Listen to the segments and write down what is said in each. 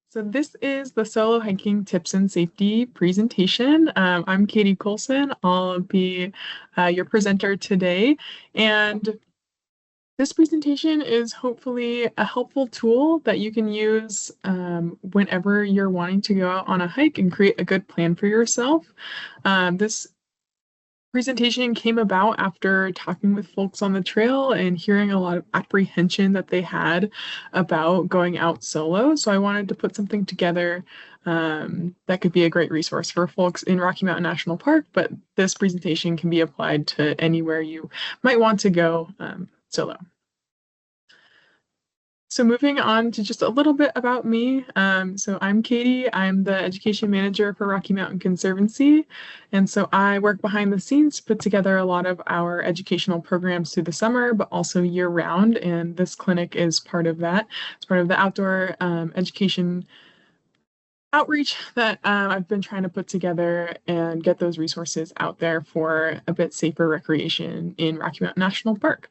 So this is the solo hiking tips and safety presentation. I'm Katie Colson. I'll be your presenter today. And this presentation is hopefully a helpful tool that you can use whenever you're wanting to go out on a hike and create a good plan for yourself. This presentation came about after talking with folks on the trail and hearing a lot of apprehension that they had about going out solo. So I wanted to put something together that could be a great resource for folks in Rocky Mountain National Park, but this presentation can be applied to anywhere you might want to go solo. So moving on to just a little bit about me. So I'm Katie. I'm the education manager for Rocky Mountain Conservancy. And so I work behind the scenes to put together a lot of our educational programs through the summer, but also year round. And this clinic is part of that. It's part of the outdoor education outreach that I've been trying to put together and get those resources out there for a bit safer recreation in Rocky Mountain National Park.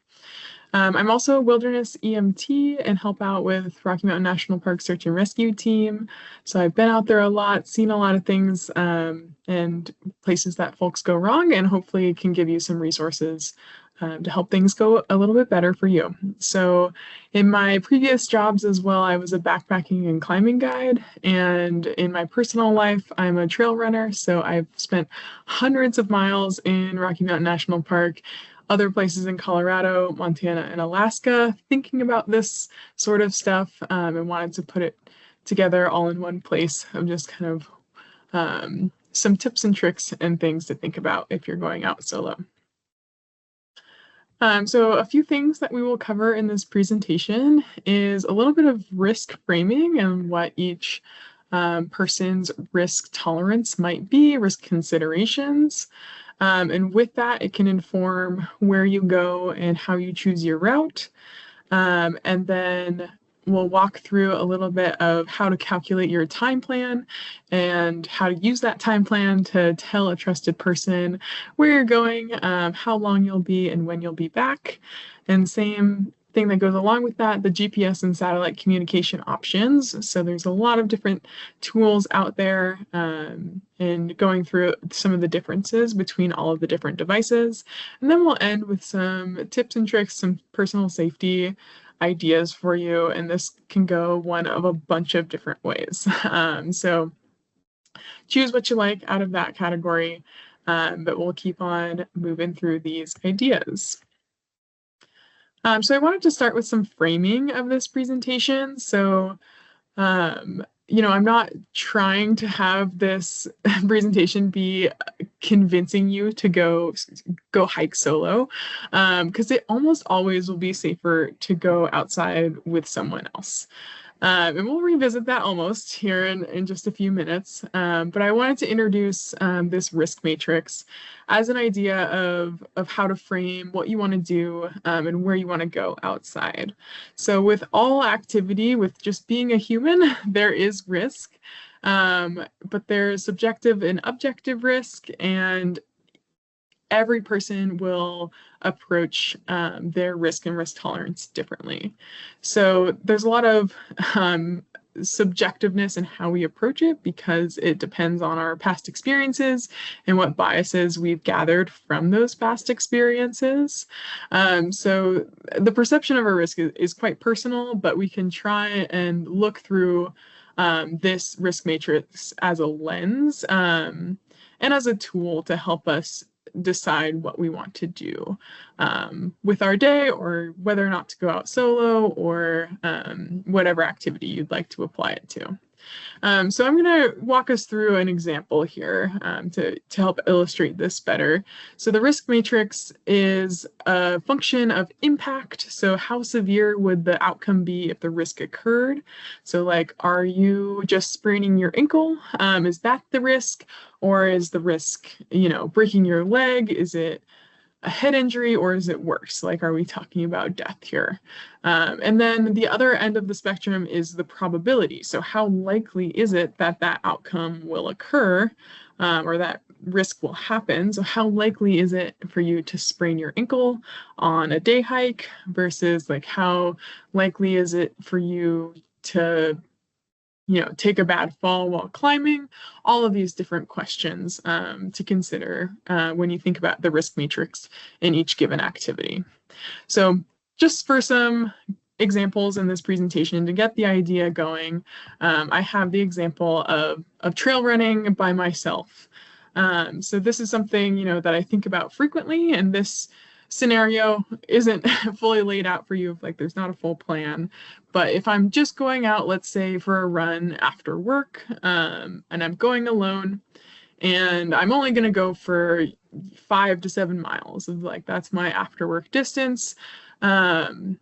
I'm also a wilderness EMT and help out with Rocky Mountain National Park Search and Rescue Team. So I've been out there a lot, seen a lot of things and places that folks go wrong, and hopefully can give you some resources to help things go a little bit better for you. So in my previous jobs as well, I was a backpacking and climbing guide. And in my personal life, I'm a trail runner. So I've spent hundreds of miles in Rocky Mountain National Park, other places in Colorado, Montana, and Alaska, thinking about this sort of stuff and wanted to put it together all in one place of just kind of some tips and tricks and things to think about if you're going out solo. So a few things that we will cover in this presentation is a little bit of risk framing and what each person's risk tolerance might be, risk considerations. And with that, it can inform where you go and how you choose your route. And then we'll walk through a little bit of how to calculate your time plan and how to use that time plan to tell a trusted person where you're going, how long you'll be, and when you'll be back. And same thing that goes along with that, the GPS and satellite communication options. So there's a lot of different tools out there and going through some of the differences between all of the different devices. And then we'll end with some tips and tricks, some personal safety ideas for you. And this can go one of a bunch of different ways. So choose what you like out of that category, but we'll keep on moving through these ideas. So I wanted to start with some framing of this presentation. So, I'm not trying to have this presentation be convincing you to go hike solo, because it almost always will be safer to go outside with someone else. And we'll revisit that almost here in just a few minutes. But I wanted to introduce this risk matrix as an idea of how to frame what you want to do and where you want to go outside. So with all activity, with just being a human, there is risk, but there's subjective and objective risk, and every person will approach their risk and risk tolerance differently. So there's a lot of subjectiveness in how we approach it because it depends on our past experiences and what biases we've gathered from those past experiences. So the perception of a risk is quite personal, but we can try and look through this risk matrix as a lens and as a tool to help us decide what we want to do with our day, or whether or not to go out solo, or whatever activity you'd like to apply it to. So I'm going to walk us through an example here to help illustrate this better. So the risk matrix is a function of impact. So how severe would the outcome be if the risk occurred? So like, are you just spraining your ankle? Is that the risk? Or is the risk, breaking your leg? Is it a head injury, or is it worse? Like, are we talking about death here? And then the other end of the spectrum is the probability. So how likely is it that that outcome will occur, or that risk will happen? So how likely is it for you to sprain your ankle on a day hike versus like how likely is it for you to take a bad fall while climbing, all of these different questions to consider when you think about the risk matrix in each given activity. So just for some examples in this presentation to get the idea going, I have the example of trail running by myself. So this is something, that I think about frequently, and this scenario isn't fully laid out for you, like there's not a full plan. But if I'm just going out, let's say for a run after work, and I'm going alone, and I'm only going to go for 5 to 7 miles of like that's my after work distance. And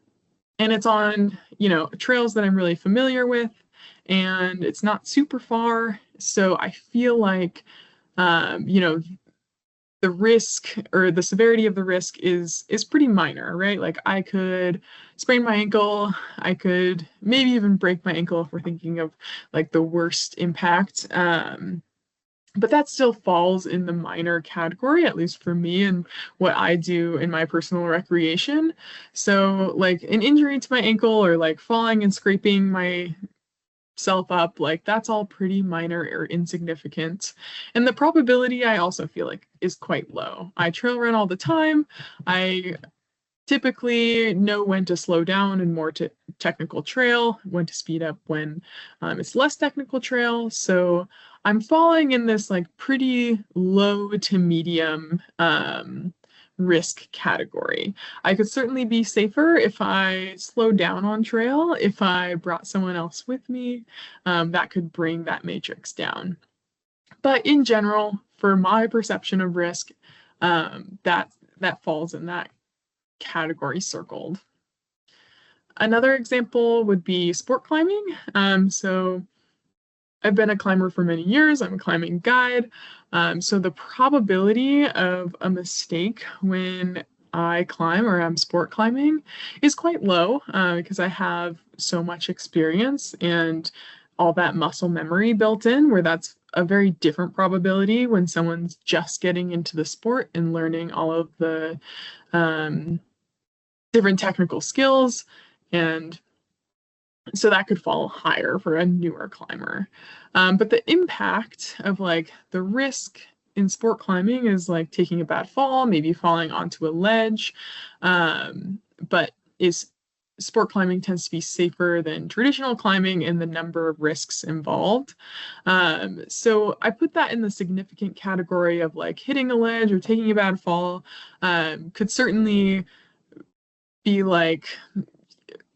it's on, trails that I'm really familiar with, and it's not super far. So I feel like, the risk or the severity of the risk is pretty minor, right? Like I could sprain my ankle, I could maybe even break my ankle if we're thinking of like the worst impact. But that still falls in the minor category, at least for me and what I do in my personal recreation. So, like an injury to my ankle or like falling and scraping myself up, like that's all pretty minor or insignificant. And the probability I also feel like is quite low. I trail run all the time. I typically know when to slow down and more to technical trail, when to speed up when it's less technical trail. So I'm falling in this like pretty low to medium risk category. I could certainly be safer if I slowed down on trail, if I brought someone else with me, that could bring that matrix down. But in general, for my perception of risk, that falls in that category circled. Another example would be sport climbing. So I've been a climber for many years. I'm a climbing guide. So the probability of a mistake when I climb or I'm sport climbing is quite low because I have so much experience and all that muscle memory built in, where that's a very different probability when someone's just getting into the sport and learning all of the um, different technical skills. And so that could fall higher for a newer climber. But the impact of like the risk in sport climbing is like taking a bad fall, maybe falling onto a ledge. But is sport climbing tends to be safer than traditional climbing in the number of risks involved. So I put that in the significant category of like hitting a ledge or taking a bad fall could certainly be like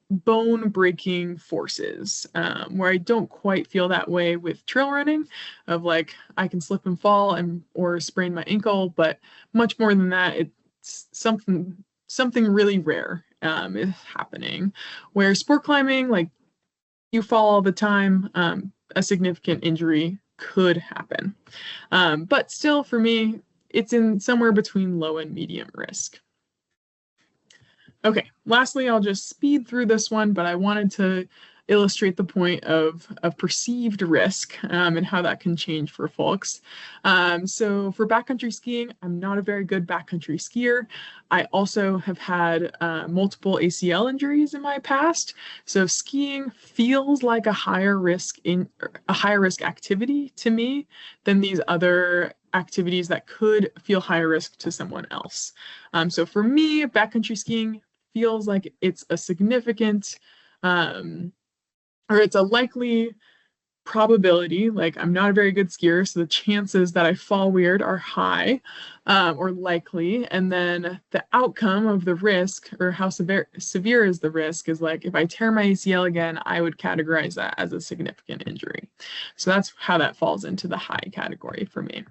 bone breaking forces, where I don't quite feel that way with trail running of like I can slip and fall and or sprain my ankle, but much more than that, it's something really rare is happening. Where sport climbing, like you fall all the time, a significant injury could happen. But still, for me, it's in somewhere between low and medium risk. Okay, lastly, I'll just speed through this one, but I wanted to illustrate the point of perceived risk and how that can change for folks. So for backcountry skiing, I'm not a very good backcountry skier. I also have had multiple ACL injuries in my past. So skiing feels like a higher risk activity to me than these other activities that could feel higher risk to someone else. So for me, backcountry skiing feels like it's a significant or it's a likely probability. Like I'm not a very good skier, so the chances that I fall weird are high or likely. And then the outcome of the risk or how severe is the risk is like if I tear my ACL again, I would categorize that as a significant injury. So that's how that falls into the high category for me.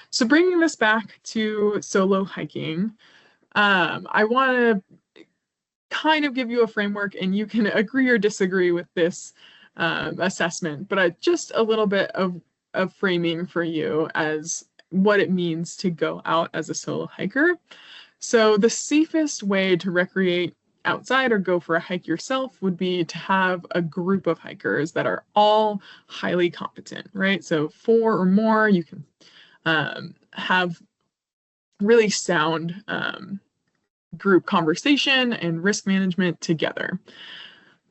So bringing this back to solo hiking, I want to kind of give you a framework and you can agree or disagree with this assessment, but just a little bit of framing for you as what it means to go out as a solo hiker. So the safest way to recreate outside or go for a hike yourself would be to have a group of hikers that are all highly competent, right? So 4 or more, you can have really sound group conversation and risk management together.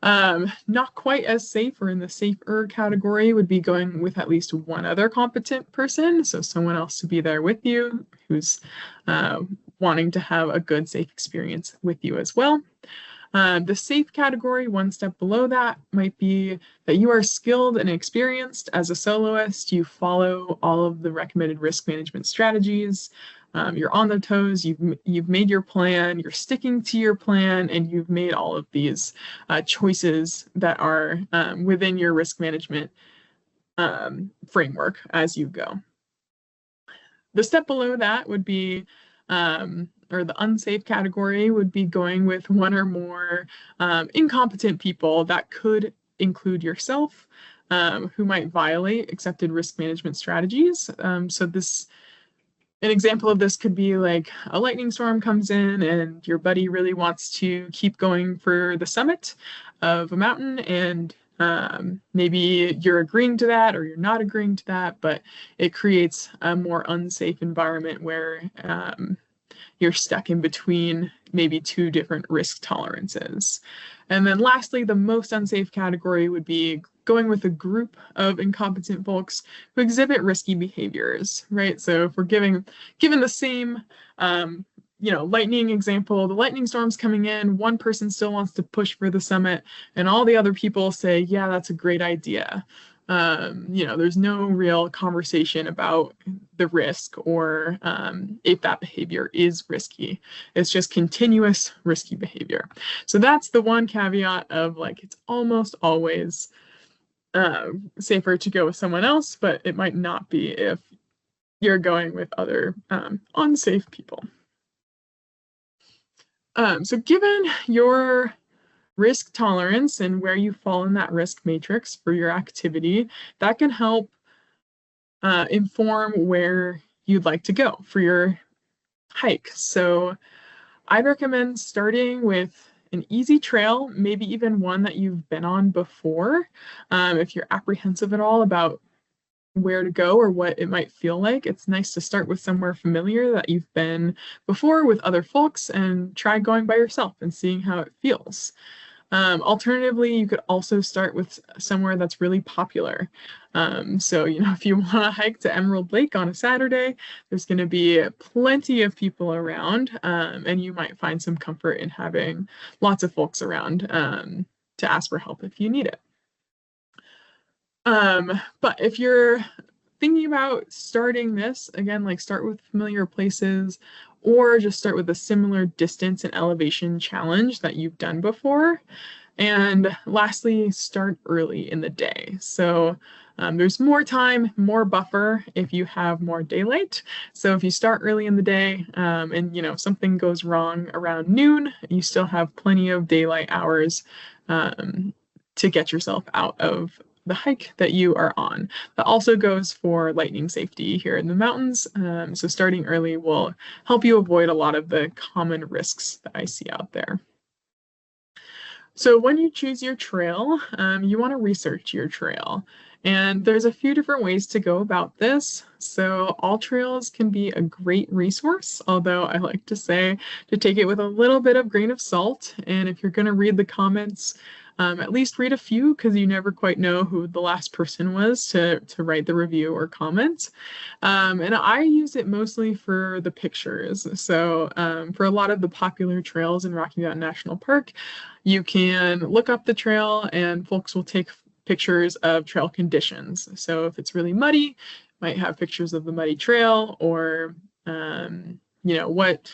Not quite as safe, or in the safer category, would be going with at least one other competent person, so someone else to be there with you who's uh, wanting to have a good, safe experience with you as well. The safe category, one step below that, might be that you are skilled and experienced as a soloist. You follow all of the recommended risk management strategies. You're on the toes. You've made your plan. You're sticking to your plan, and you've made all of these choices that are within your risk management framework as you go. The step below that would be, or the unsafe category would be going with one or more incompetent people. That could include yourself, who might violate accepted risk management strategies. An example of this could be like a lightning storm comes in and your buddy really wants to keep going for the summit of a mountain, and maybe you're agreeing to that or you're not agreeing to that, but it creates a more unsafe environment where you're stuck in between maybe two different risk tolerances. And then lastly, the most unsafe category would be going with a group of incompetent folks who exhibit risky behaviors, right? So if we're given the same lightning example, the lightning storm's coming in, one person still wants to push for the summit, and all the other people say, yeah, that's a great idea. There's no real conversation about the risk or if that behavior is risky. It's just continuous risky behavior. So that's the one caveat of like, it's almost always safer to go with someone else, but it might not be if you're going with other unsafe people. So given your risk tolerance and where you fall in that risk matrix for your activity, that can help inform where you'd like to go for your hike. So I'd recommend starting with an easy trail, maybe even one that you've been on before. If you're apprehensive at all about where to go or what it might feel like, it's nice to start with somewhere familiar that you've been before with other folks and try going by yourself and seeing how it feels. Alternatively, you could also start with somewhere that's really popular. So, if you want to hike to Emerald Lake on a Saturday, there's going to be plenty of people around, and you might find some comfort in having lots of folks around to ask for help if you need it. But if you're thinking about starting this, again, like start with familiar places or just start with a similar distance and elevation challenge that you've done before. And lastly, start early in the day. So there's more time, more buffer if you have more daylight. So if you start early in the day and something goes wrong around noon, you still have plenty of daylight hours to get yourself out of the hike that you are on. That also goes for lightning safety here in the mountains. So starting early will help you avoid a lot of the common risks that I see out there. So when you choose your trail, you want to research your trail. And there's a few different ways to go about this. So AllTrails can be a great resource, although I like to say to take it with a little bit of grain of salt. And if you're going to read the comments, at least read a few, because you never quite know who the last person was to write the review or comment. And I use it mostly for the pictures. So for a lot of the popular trails in Rocky Mountain National Park, you can look up the trail and folks will take pictures of trail conditions. So if it's really muddy, might have pictures of the muddy trail, or what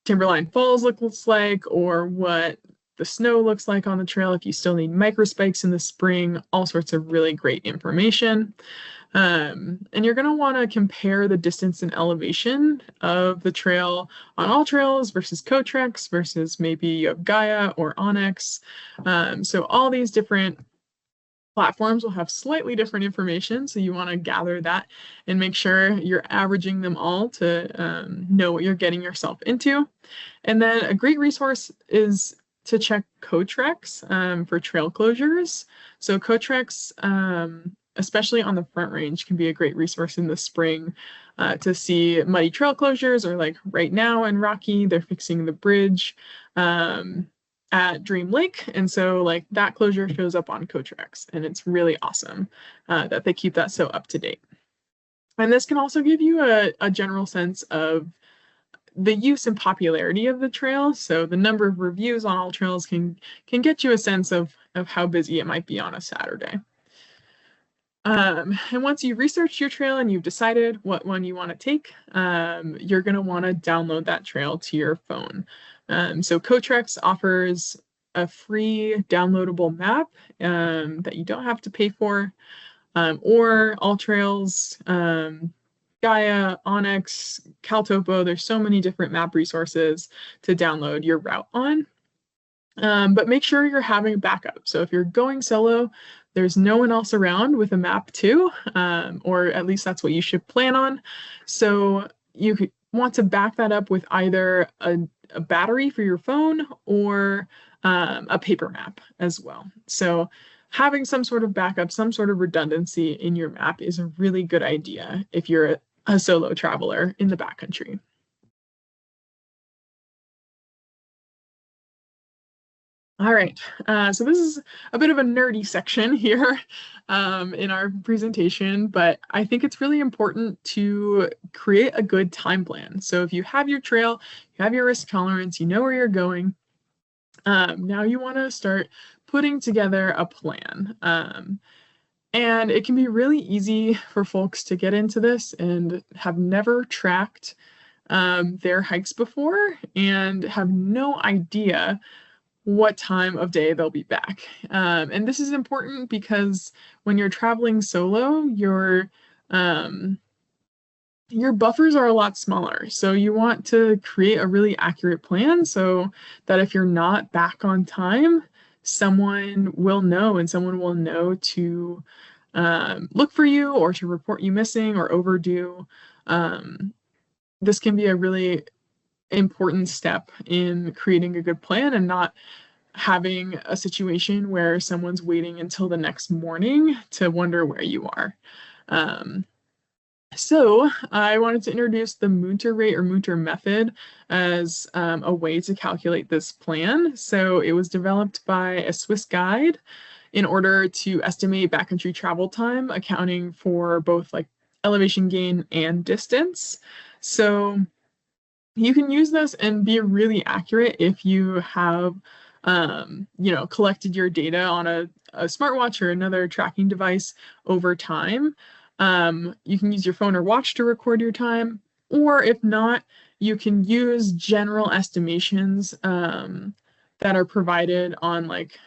Timberline Falls looks like, or what the snow looks like on the trail if you still need microspikes in the spring, all sorts of really great information. And you're going to want to compare the distance and elevation of the trail on AllTrails versus Cotrex versus maybe you have Gaia or Onyx. So all these different platforms will have slightly different information, so you want to gather that and make sure you're averaging them all to know what you're getting yourself into. And then a great resource is to check Cotrex for trail closures. So Cotrex, especially on the Front Range, can be a great resource in the spring to see muddy trail closures, or like right now in Rocky, they're fixing the bridge at Dream Lake, and so like that closure shows up on Coatrex, and it's really awesome that they keep that so up to date. And this can also give you a general sense of the use and popularity of the trail. So the number of reviews on all trails can get you a sense of how busy it might be on a Saturday. And once you've researched your trail and you've decided what one you want to take, you're going to want to download that trail to your phone. So Coatrex offers a free downloadable map that you don't have to pay for, or All Trails, Gaia, Onyx, Caltopo. There's so many different map resources to download your route on. But make sure you're having a backup. So if you're going solo, there's no one else around with a map too, or at least that's what you should plan on. So you want to back that up with either a battery for your phone or a paper map as well. So having some sort of backup, some sort of redundancy in your map is a really good idea if you're a solo traveler in the backcountry. All right, so this is a bit of a nerdy section here in our presentation, but I think it's really important to create a good time plan. So if you have your trail, you have your risk tolerance, you know where you're going, now you want to start putting together a plan. And it can be really easy for folks to get into this and have never tracked their hikes before and have no idea what time of day they'll be back. And this is important because when you're traveling solo, your buffers are a lot smaller. So you want to create a really accurate plan so that if you're not back on time, someone will know and someone will know to look for you or to report you missing or overdue. This can be a really important step in creating a good plan and not having a situation where someone's waiting until the next morning to wonder where you are. So I wanted to introduce the Munter rate or Munter method as a way to calculate this plan. So it was developed by a Swiss guide in order to estimate backcountry travel time, accounting for both like elevation gain and distance. So you can use this and be really accurate if you have collected your data on a smartwatch or another tracking device over time. You can use your phone or watch to record your time, or if not, you can use general estimations that are provided on like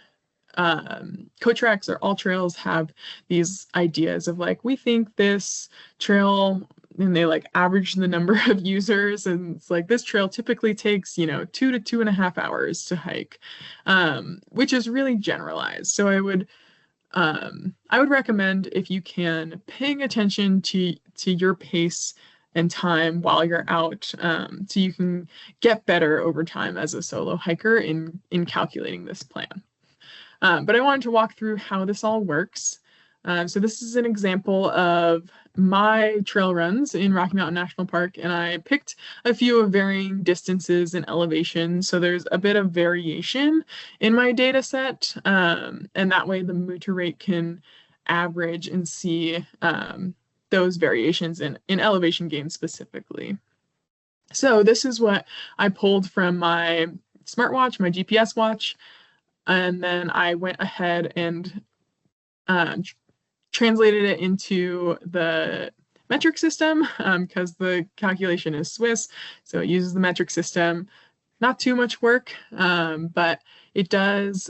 Coatrex or All Trails have these ideas of like, we think this trail, and they like average the number of users, and it's like this trail typically takes 2 to 2.5 hours to hike, which is really generalized. So I would recommend, if you can, paying attention to your pace and time while you're out, so you can get better over time as a solo hiker in calculating this plan. But I wanted to walk through how this all works. So this is an example of my trail runs in Rocky Mountain National Park, and I picked a few of varying distances and elevations. So there's a bit of variation in my data set, and that way the Munter rate can average and see those variations in elevation gain specifically. So this is what I pulled from my smartwatch, my GPS watch, and then I went ahead and translated it into the metric system because the calculation is Swiss, so it uses the metric system. Not too much work, but it does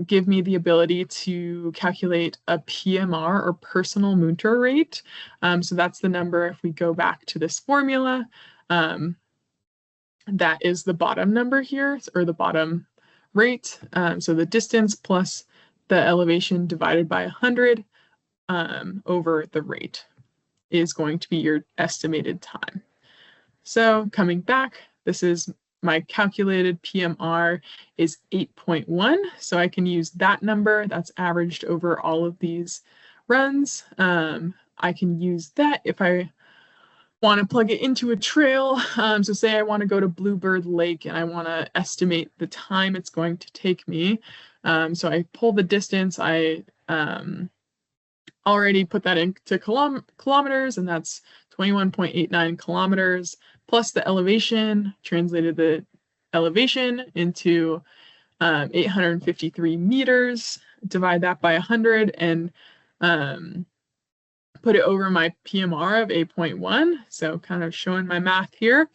give me the ability to calculate a PMR or personal Munter rate. So that's the number, if we go back to this formula, that is the bottom number here, or the bottom rate. So the distance plus the elevation divided by 100 over the rate is going to be your estimated time. So coming back, this is my calculated PMR is 8.1. So I can use that number that's averaged over all of these runs. I can use that if I want to plug it into a trail. So say I want to go to Bluebird Lake and I want to estimate the time it's going to take me. So I pull the distance. I already put that into kilometers, and that's 21.89 kilometers plus the elevation, translated the elevation into 853 meters, divide that by 100, and um, put it over my PMR of 8.1. So kind of showing my math here.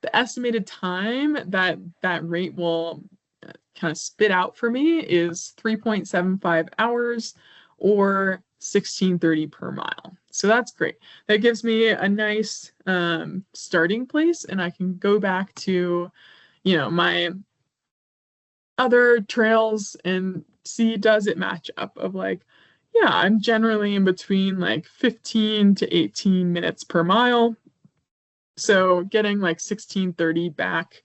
The estimated time that that rate will kind of spit out for me is 3.75 hours or 1630 per mile. So that's great. That gives me a nice starting place, and I can go back to, my other trails and see, does it match up of like, yeah, I'm generally in between like 15 to 18 minutes per mile. So getting like 1630 back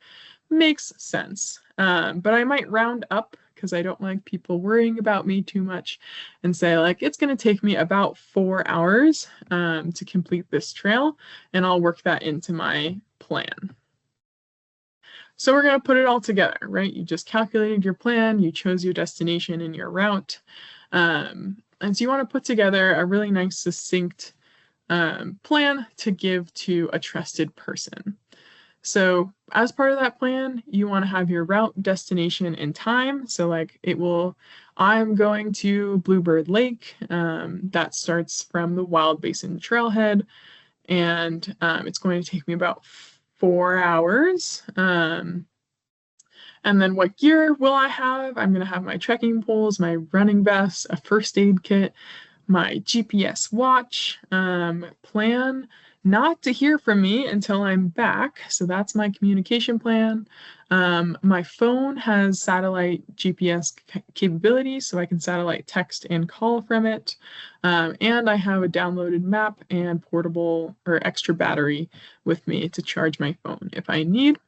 makes sense. But I might round up because I don't like people worrying about me too much and say like, it's going to take me about 4 hours to complete this trail, and I'll work that into my plan. So we're going to put it all together, right? You just calculated your plan, you chose your destination and your route. And so you want to put together a really nice, succinct plan to give to a trusted person. So as part of that plan, you want to have your route, destination, and time. So like I'm going to Bluebird Lake. That starts from the Wild Basin Trailhead, and it's going to take me about 4 hours. And then what gear will I have? I'm going to have my trekking poles, my running vest, a first aid kit, my GPS watch, plan not to hear from me until I'm back. So that's my communication plan. My phone has satellite GPS capability, so I can satellite text and call from it. And I have a downloaded map and portable or extra battery with me to charge my phone if I need.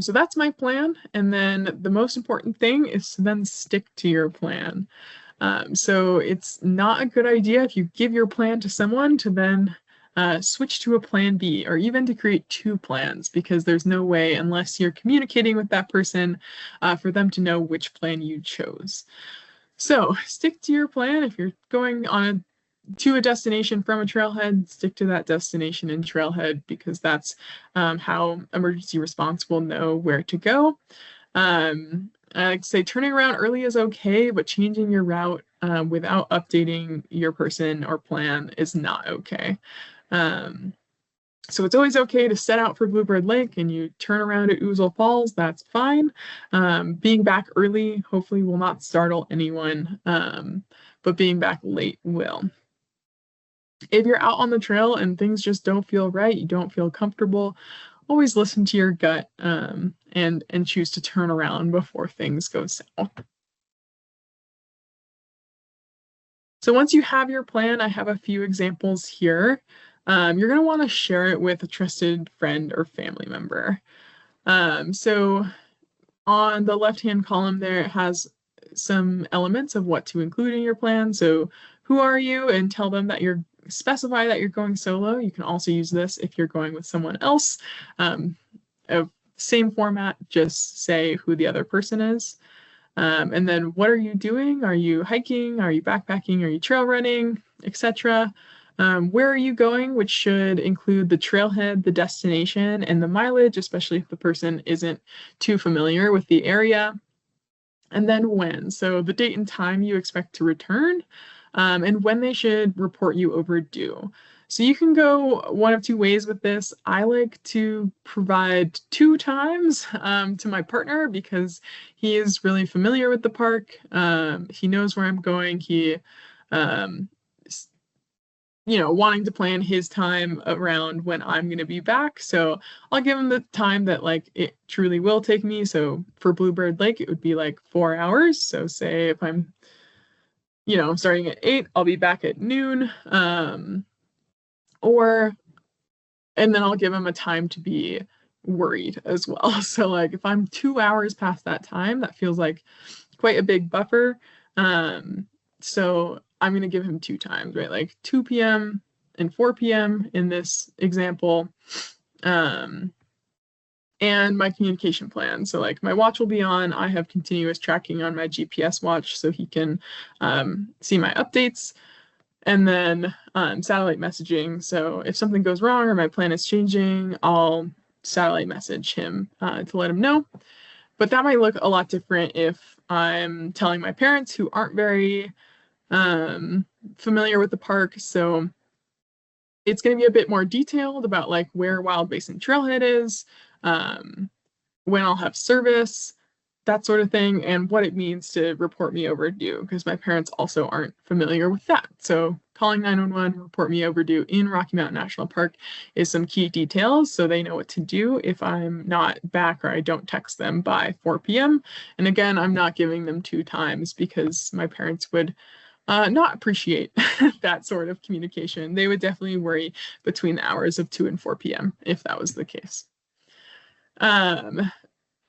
So that's my plan. And then the most important thing is to then stick to your plan. So it's not a good idea if you give your plan to someone to then switch to a plan B, or even to create two plans, because there's no way, unless you're communicating with that person, for them to know which plan you chose. So stick to your plan. If you're going to a destination from a trailhead, stick to that destination and trailhead, because that's how emergency response will know where to go. I like to say turning around early is okay, but changing your route without updating your person or plan is not okay. So it's always okay to set out for Bluebird Lake and you turn around at Ouzel Falls, that's fine. Being back early hopefully will not startle anyone, but being back late will. If you're out on the trail and things just don't feel right, you don't feel comfortable, always listen to your gut and choose to turn around before things go south. So once you have your plan, I have a few examples here. You're going to want to share it with a trusted friend or family member. So on the left-hand column there, it has some elements of what to include in your plan. So who are you, and tell them that specify that you're going solo. You can also use this if you're going with someone else. Same format, just say who the other person is. And then what are you doing? Are you hiking? Are you backpacking? Are you trail running, etc.? Where are you going, which should include the trailhead, the destination, and the mileage, especially if the person isn't too familiar with the area. And then when. So the date and time you expect to return, and when they should report you overdue. So you can go one of two ways with this. I like to provide 2 times to my partner, because he is really familiar with the park. He knows where I'm going. He, wanting to plan his time around when I'm going to be back. So I'll give him the time that like it truly will take me. So for Bluebird Lake, it would be like 4 hours. So say if I'm starting at 8, I'll be back at noon. And then I'll give them a time to be worried as well. So like if I'm 2 hours past that time, that feels like quite a big buffer. So I'm going to give him 2 times, right? Like 2 p.m. and 4 p.m. in this example. And my communication plan. So like my watch will be on. I have continuous tracking on my GPS watch so he can see my updates. And then satellite messaging. So if something goes wrong or my plan is changing, I'll satellite message him to let him know. But that might look a lot different if I'm telling my parents who aren't very familiar with the park. So it's going to be a bit more detailed about like where Wild Basin Trailhead is, when I'll have service, that sort of thing, and what it means to report me overdue, because my parents also aren't familiar with that. So calling 911, report me overdue in Rocky Mountain National Park is some key details so they know what to do if I'm not back or I don't text them by 4 p.m. And again, I'm not giving them 2 times because my parents would not appreciate that sort of communication. They would definitely worry between the hours of 2 and 4 p.m. if that was the case.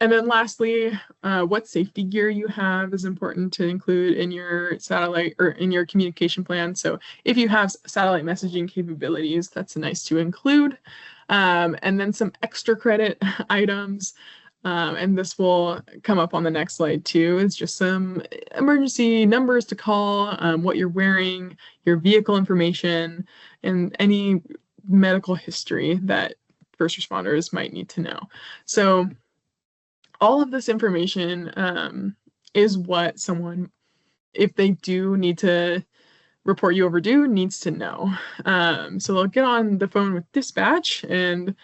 And then lastly, what safety gear you have is important to include in your satellite or in your communication plan. So if you have satellite messaging capabilities, that's nice to include. And then some extra credit items. And this will come up on the next slide too. It's just some emergency numbers to call, what you're wearing, your vehicle information, and any medical history that first responders might need to know. So all of this information is what someone, if they do need to report you overdue, needs to know. So they'll get on the phone with dispatch and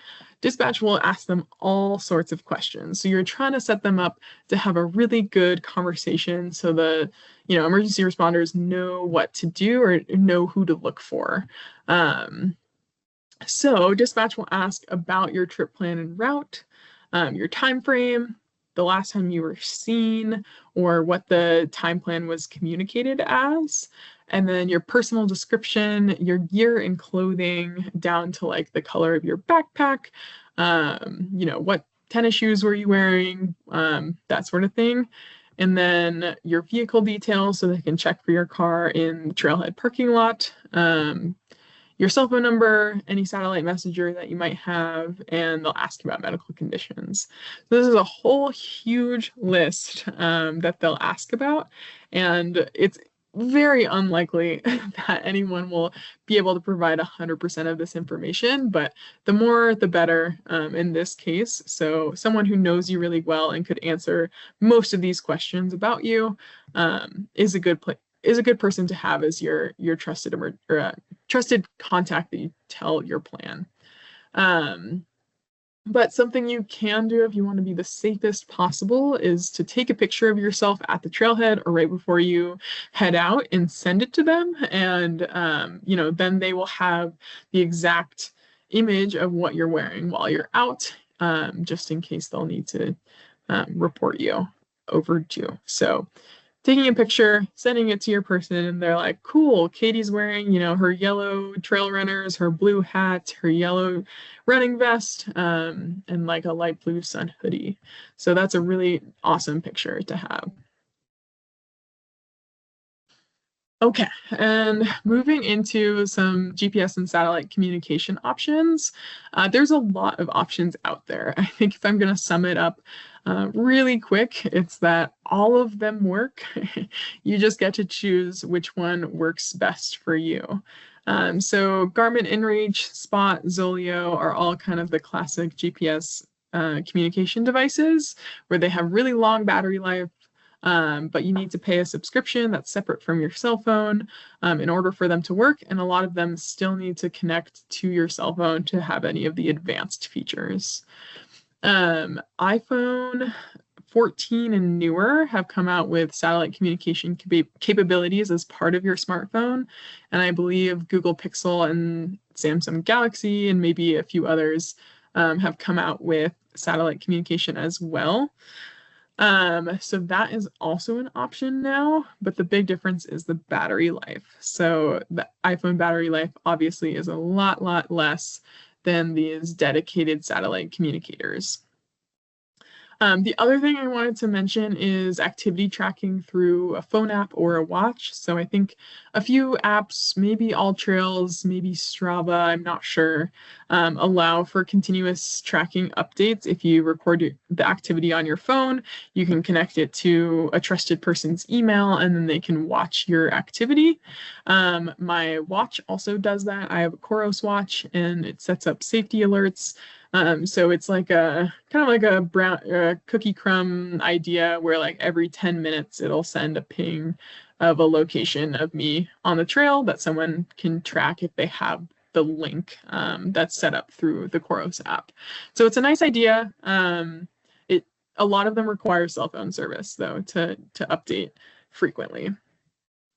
dispatch will ask them all sorts of questions. So you're trying to set them up to have a really good conversation so the emergency responders know what to do or know who to look for. So dispatch will ask about your trip plan and route, your time frame, the last time you were seen, or what the time plan was communicated as, and then your personal description, your gear and clothing, down to like the color of your backpack, what tennis shoes were you wearing, that sort of thing. And then your vehicle details so they can check for your car in the trailhead parking lot, your cell phone number, any satellite messenger that you might have, and they'll ask you about medical conditions. So this is a whole huge list that they'll ask about, and it's very unlikely that anyone will be able to provide 100% of this information, but the more the better in this case. So someone who knows you really well and could answer most of these questions about you is a good person to have as your trusted trusted contact that you tell your plan. But something you can do if you want to be the safest possible is to take a picture of yourself at the trailhead or right before you head out and send it to them. And, then they will have the exact image of what you're wearing while you're out, just in case they'll need to report you overdue. So taking a picture, sending it to your person, and they're like, cool, Katie's wearing, her yellow trail runners, her blue hat, her yellow running vest, and like a light blue sun hoodie. So that's a really awesome picture to have. Okay, and moving into some GPS and satellite communication options, there's a lot of options out there. I think if I'm going to sum it up really quick, it's that all of them work. You just get to choose which one works best for you. So Garmin InReach, Spot, Zoleo are all kind of the classic GPS communication devices where they have really long battery life. But you need to pay a subscription that's separate from your cell phone in order for them to work. And a lot of them still need to connect to your cell phone to have any of the advanced features. iPhone 14 and newer have come out with satellite communication capabilities as part of your smartphone. And I believe Google Pixel and Samsung Galaxy and maybe a few others have come out with satellite communication as well. So that is also an option now, but the big difference is the battery life. So the iPhone battery life obviously is a lot less than these dedicated satellite communicators. The other thing I wanted to mention is activity tracking through a phone app or a watch. So I think a few apps, maybe All Trails, maybe Strava, I'm not sure, allow for continuous tracking updates. If you record the activity on your phone, you can connect it to a trusted person's email and then they can watch your activity. My watch also does that. I have a Coros watch and it sets up safety alerts. So it's like a kind of like a brown cookie crumb idea where like every 10 minutes it'll send a ping of a location of me on the trail that someone can track if they have the link that's set up through the Coros app. So it's a nice idea. It a lot of them require cell phone service though to update frequently.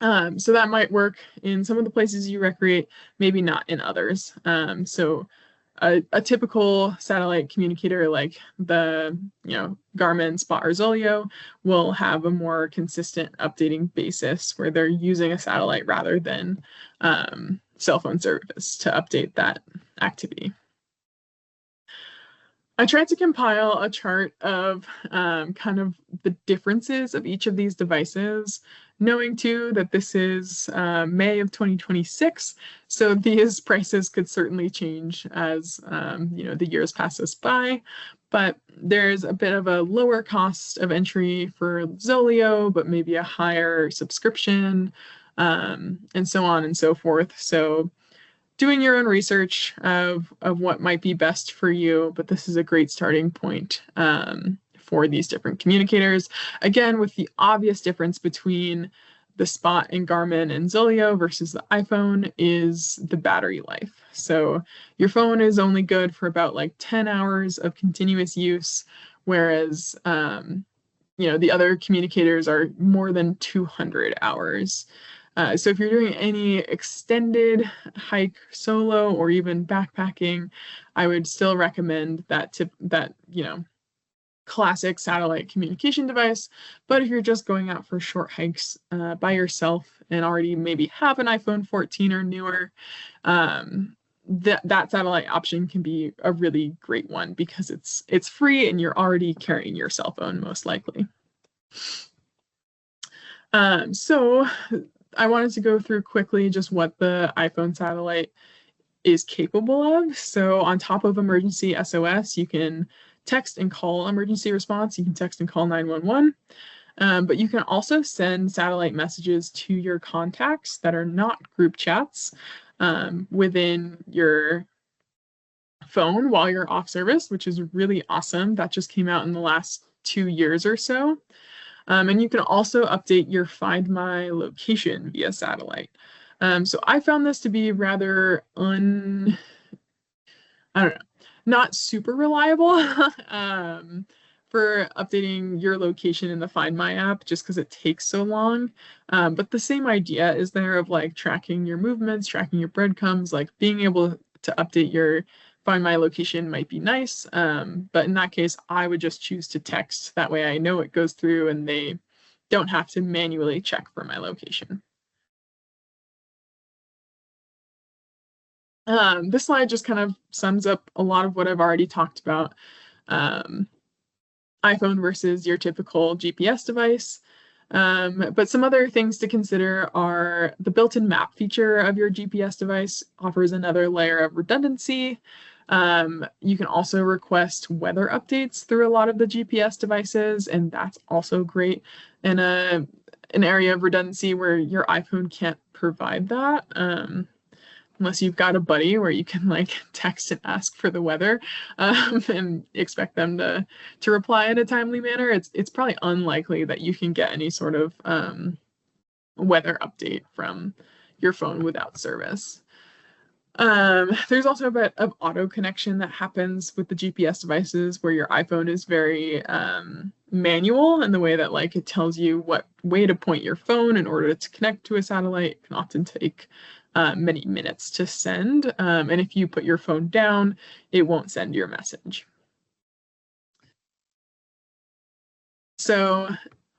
So that might work in some of the places you recreate, maybe not in others. So a typical satellite communicator like the Garmin, Spot, or Zoleo will have a more consistent updating basis where they're using a satellite rather than cell phone service to update that activity. I tried to compile a chart of kind of the differences of each of these devices, knowing too that this is May of 2026, so these prices could certainly change as the years pass us by. But there's a bit of a lower cost of entry for Zoleo, but maybe a higher subscription, and so on and so forth. So doing your own research of what might be best for you, but this is a great starting point for these different communicators. Again, with the obvious difference between the Spot and Garmin and Zoleo versus the iPhone is the battery life. So your phone is only good for about like 10 hours of continuous use, whereas the other communicators are more than 200 hours. So if you're doing any extended hike solo or even backpacking, I would still recommend that classic satellite communication device. But if you're just going out for short hikes by yourself and already maybe have an iPhone 14 or newer, that satellite option can be a really great one because it's free and you're already carrying your cell phone most likely. So I wanted to go through quickly just what the iPhone satellite is capable of. So on top of emergency SOS, you can text and call emergency response. You can text and call 911. But you can also send satellite messages to your contacts that are not group chats within your phone while you're off service, which is really awesome. That just came out in the last 2 years or so. And you can also update your Find My location via satellite. So I found this to be rather I don't know, not super reliable for updating your location in the Find My app just because it takes so long. But the same idea is there of like tracking your movements, tracking your breadcrumbs, like being able to update your Find My location might be nice. But in that case, I would just choose to text. That way I know it goes through and they don't have to manually check for my location. This slide just kind of sums up a lot of what I've already talked about. iPhone versus your typical GPS device. But some other things to consider are the built-in map feature of your GPS device offers another layer of redundancy. You can also request weather updates through a lot of the GPS devices, and that's also great in an area of redundancy where your iPhone can't provide that. Unless you've got a buddy where you can like text and ask for the weather and expect them to reply in a timely manner, it's probably unlikely that you can get any sort of weather update from your phone without service. There's also a bit of auto connection that happens with the GPS devices where your iPhone is very manual in the way that like it tells you what way to point your phone in order to connect to a satellite. It can often take many minutes to send. And if you put your phone down, it won't send your message. So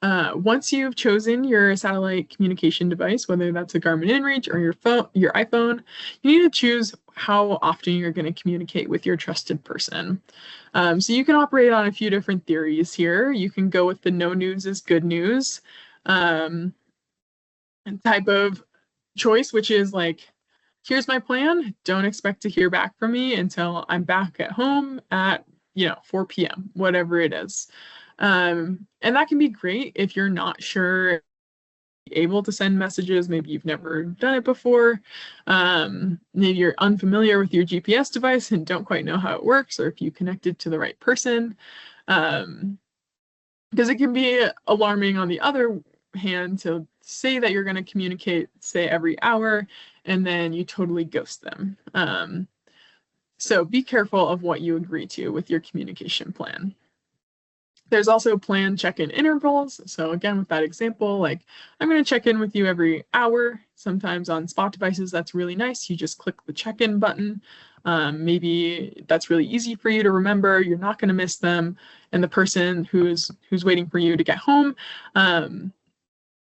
Once you've chosen your satellite communication device, whether that's a Garmin InReach or your phone, your iPhone, you need to choose how often you're going to communicate with your trusted person. So you can operate on a few different theories here. You can go with the no news is good news um, type of choice, which is like, here's my plan. Don't expect to hear back from me until I'm back at home at 4 p.m., whatever it is. And that can be great if you're not sure able to send messages. Maybe you've never done it before. Maybe you're unfamiliar with your GPS device and don't quite know how it works, or if you connected to the right person. Because it can be alarming on the other hand to say that you're going to communicate, say, every hour, and then you totally ghost them. So be careful of what you agree to with your communication plan. There's also planned check-in intervals. So again, with that example, like I'm going to check in with you every hour. Sometimes on spot devices, that's really nice. You just click the check-in button. Maybe that's really easy for you to remember. You're not going to miss them, and the person who's waiting for you to get home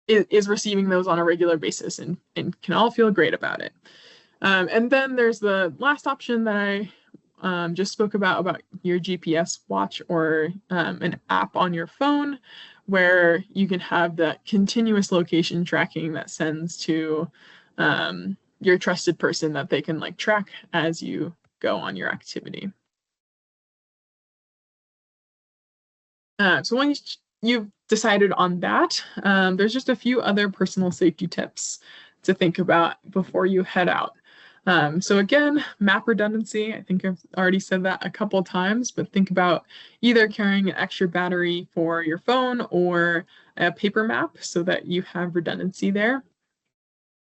is receiving those on a regular basis and can all feel great about it. And then there's the last option that I just spoke about your GPS watch or an app on your phone where you can have that continuous location tracking that sends to your trusted person that they can like track as you go on your activity. So when you've decided on that, there's just a few other personal safety tips to think about before you head out. So again, map redundancy. I think I've already said that a couple times, but think about either carrying an extra battery for your phone or a paper map so that you have redundancy there.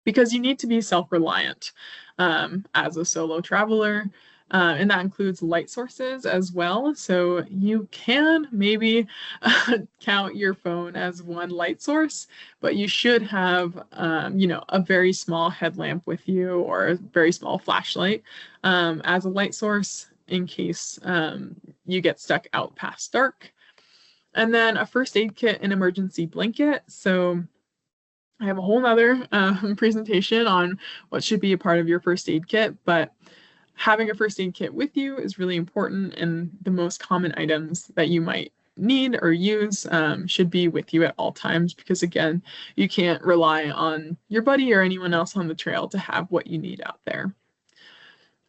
Because you need to be self-reliant as a solo traveler. And that includes light sources as well. So you can maybe count your phone as one light source, but you should have, a very small headlamp with you or a very small flashlight as a light source in case you get stuck out past dark. And then a first aid kit and emergency blanket. So I have a whole nother presentation on what should be a part of your first aid kit, but having a first aid kit with you is really important, and the most common items that you might need or use should be with you at all times because, again, you can't rely on your buddy or anyone else on the trail to have what you need out there.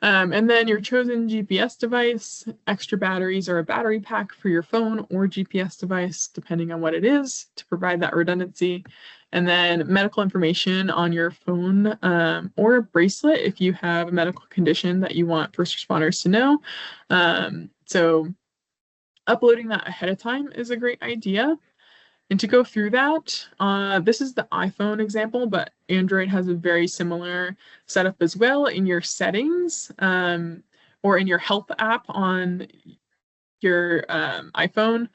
And then your chosen GPS device, extra batteries or a battery pack for your phone or GPS device, depending on what it is, to provide that redundancy. And then medical information on your phone or a bracelet if you have a medical condition that you want first responders to know. So uploading that ahead of time is a great idea. And to go through that, this is the iPhone example, but Android has a very similar setup as well in your settings or in your health app on your iPhone.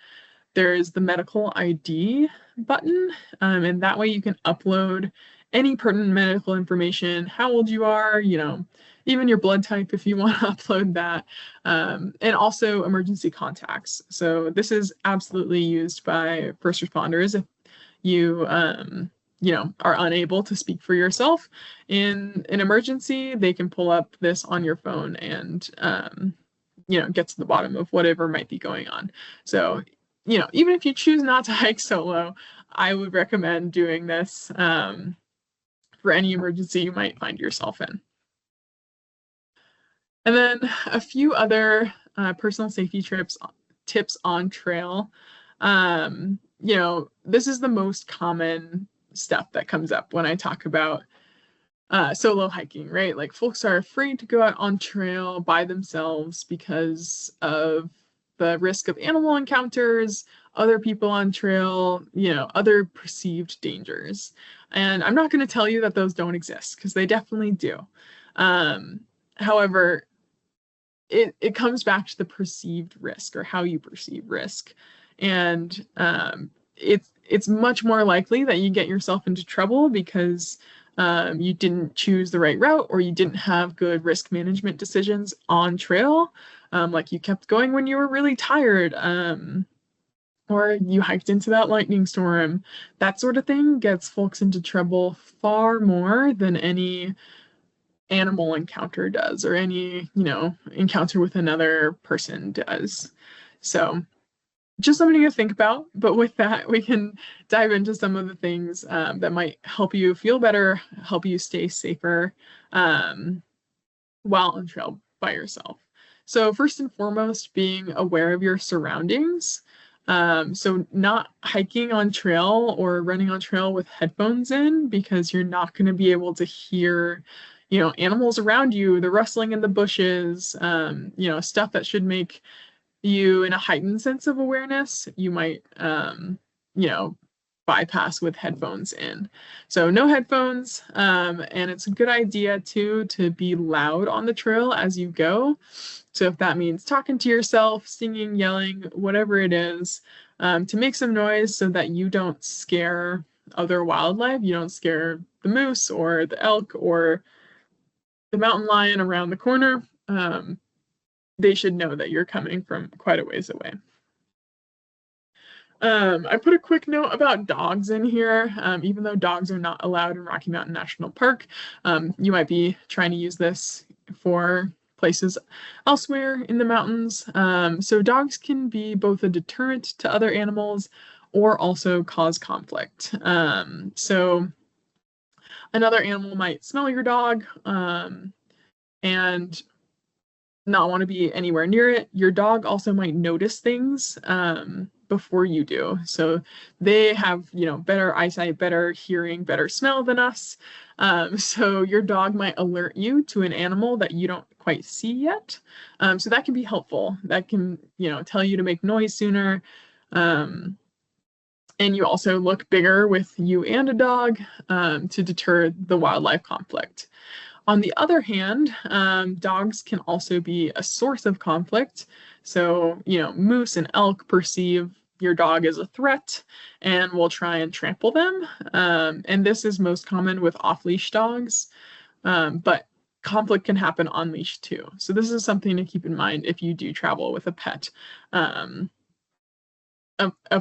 There's the medical ID button, and that way you can upload any pertinent medical information, how old you are, even your blood type if you want to upload that, and also emergency contacts. So this is absolutely used by first responders if you are unable to speak for yourself in an emergency. They can pull up this on your phone and get to the bottom of whatever might be going on. So even if you choose not to hike solo, I would recommend doing this for any emergency you might find yourself in. And then a few other personal safety tips on trail. This is the most common stuff that comes up when I talk about solo hiking, right? Like folks are afraid to go out on trail by themselves because of the risk of animal encounters, other people on trail, other perceived dangers. And I'm not going to tell you that those don't exist because they definitely do. However, it comes back to the perceived risk or how you perceive risk. And it's much more likely that you get yourself into trouble because you didn't choose the right route or you didn't have good risk management decisions on trail. Like you kept going when you were really tired. or you hiked into that lightning storm. That sort of thing gets folks into trouble far more than any animal encounter does, or any, encounter with another person does. So just something to think about. But with that, we can dive into some of the things that might help you feel better, help you stay safer um, while on trail by yourself. So first and foremost, being aware of your surroundings. So not hiking on trail or running on trail with headphones in, because you're not going to be able to hear, animals around you, the rustling in the bushes, stuff that should make you in a heightened sense of awareness, you might, you know, bypass with headphones in. So no headphones, and it's a good idea too to be loud on the trail as you go. So if that means talking to yourself, singing, yelling, whatever it is, to make some noise so that you don't scare other wildlife, you don't scare the moose or the elk or the mountain lion around the corner. They should know that you're coming from quite a ways away. I put a quick note about dogs in here. Even though dogs are not allowed in Rocky Mountain National Park, you might be trying to use this for places elsewhere in the mountains. So dogs can be both a deterrent to other animals or also cause conflict. So another animal might smell your dog and not want to be anywhere near it. Your dog also might notice things before you do. So they have, better eyesight, better hearing, better smell than us. So your dog might alert you to an animal that you don't quite see yet. So that can be helpful. That can, tell you to make noise sooner. And you also look bigger with you and a dog to deter the wildlife conflict. On the other hand, dogs can also be a source of conflict. So, moose and elk perceive your dog as a threat and will try and trample them. And this is most common with off-leash dogs, but conflict can happen on leash too. So this is something to keep in mind if you do travel with a pet, of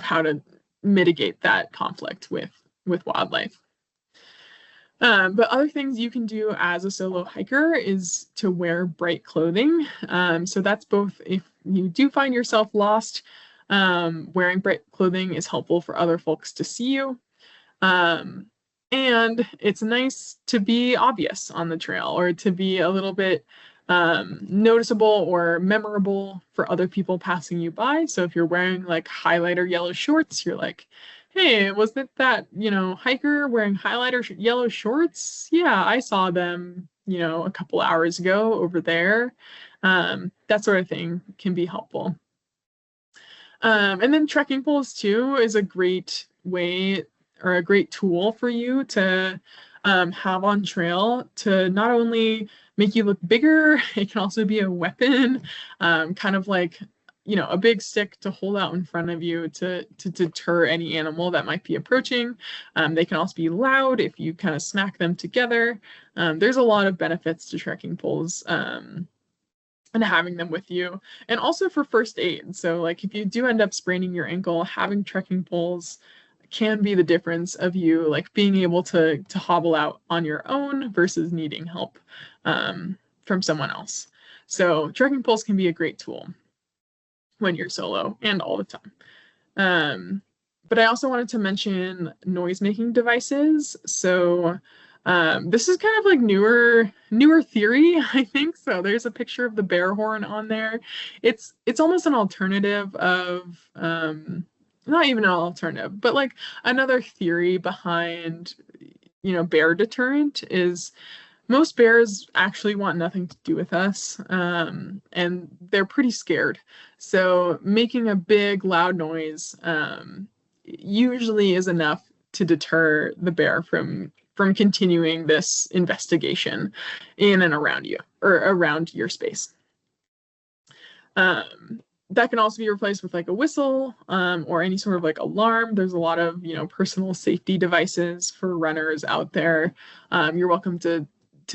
how to mitigate that conflict with wildlife. But other things you can do as a solo hiker is to wear bright clothing. So that's both if you do find yourself lost, wearing bright clothing is helpful for other folks to see you. And it's nice to be obvious on the trail, or to be a little bit noticeable or memorable for other people passing you by. So if you're wearing like highlighter yellow shorts, you're like, hey, was it that, hiker wearing highlighter yellow shorts? Yeah, I saw them, a couple hours ago over there. That sort of thing can be helpful. And then trekking poles too is a great way, or a great tool for you to have on trail to not only make you look bigger, it can also be a weapon, kind of like, a big stick to hold out in front of you to deter any animal that might be approaching. They can also be loud if you kind of smack them together. There's a lot of benefits to trekking poles and having them with you, and also for first aid. So like if you do end up spraining your ankle, having trekking poles can be the difference of you like being able to hobble out on your own versus needing help from someone else. So trekking poles can be a great tool when you're solo and all the time. But I also wanted to mention noise-making devices. So this is kind of like newer theory, I think. So there's a picture of the bear horn on there. It's almost an alternative of not even an alternative, but like another theory behind, bear deterrent is most bears actually want nothing to do with us, and they're pretty scared. So making a big, loud noise usually is enough to deter the bear from continuing this investigation in and around you, or around your space. That can also be replaced with like a whistle, or any sort of like alarm. There's a lot of, personal safety devices for runners out there. You're welcome to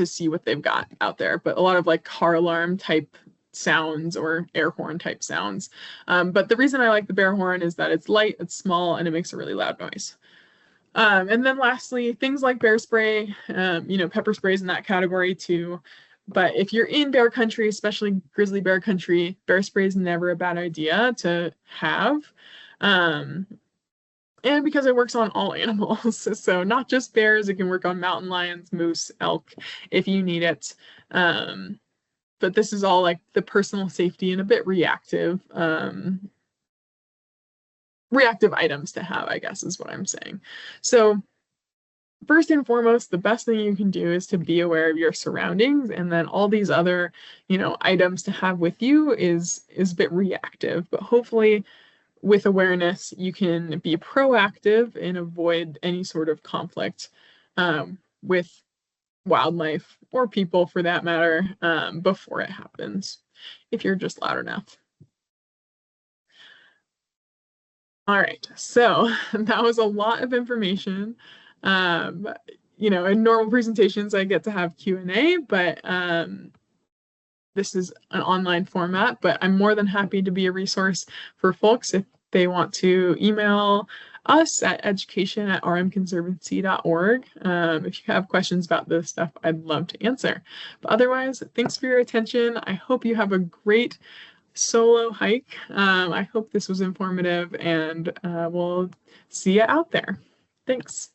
see what they've got out there, but a lot of like car alarm type sounds or air horn type sounds. But the reason I like the bear horn is that it's light, it's small, and it makes a really loud noise. And then lastly, things like bear spray, pepper sprays in that category too. But if you're in bear country, especially grizzly bear country, bear spray is never a bad idea to have. Um, and because it works on all animals. So not just bears, it can work on mountain lions, moose, elk, if you need it. But this is all like the personal safety and a bit reactive items to have, I guess is what I'm saying. So first and foremost, the best thing you can do is to be aware of your surroundings, and then all these other, items to have with you is a bit reactive. But hopefully, with awareness, you can be proactive and avoid any sort of conflict with wildlife or people, for that matter, before it happens, if you're just loud enough. All right, so that was a lot of information. Um, in normal presentations, I get to have Q&A, but this is an online format, but I'm more than happy to be a resource for folks if they want to email us at education@rmconservancy.org. If you have questions about this stuff, I'd love to answer. But otherwise, thanks for your attention. I hope you have a great solo hike. I hope this was informative, and we'll see you out there. Thanks.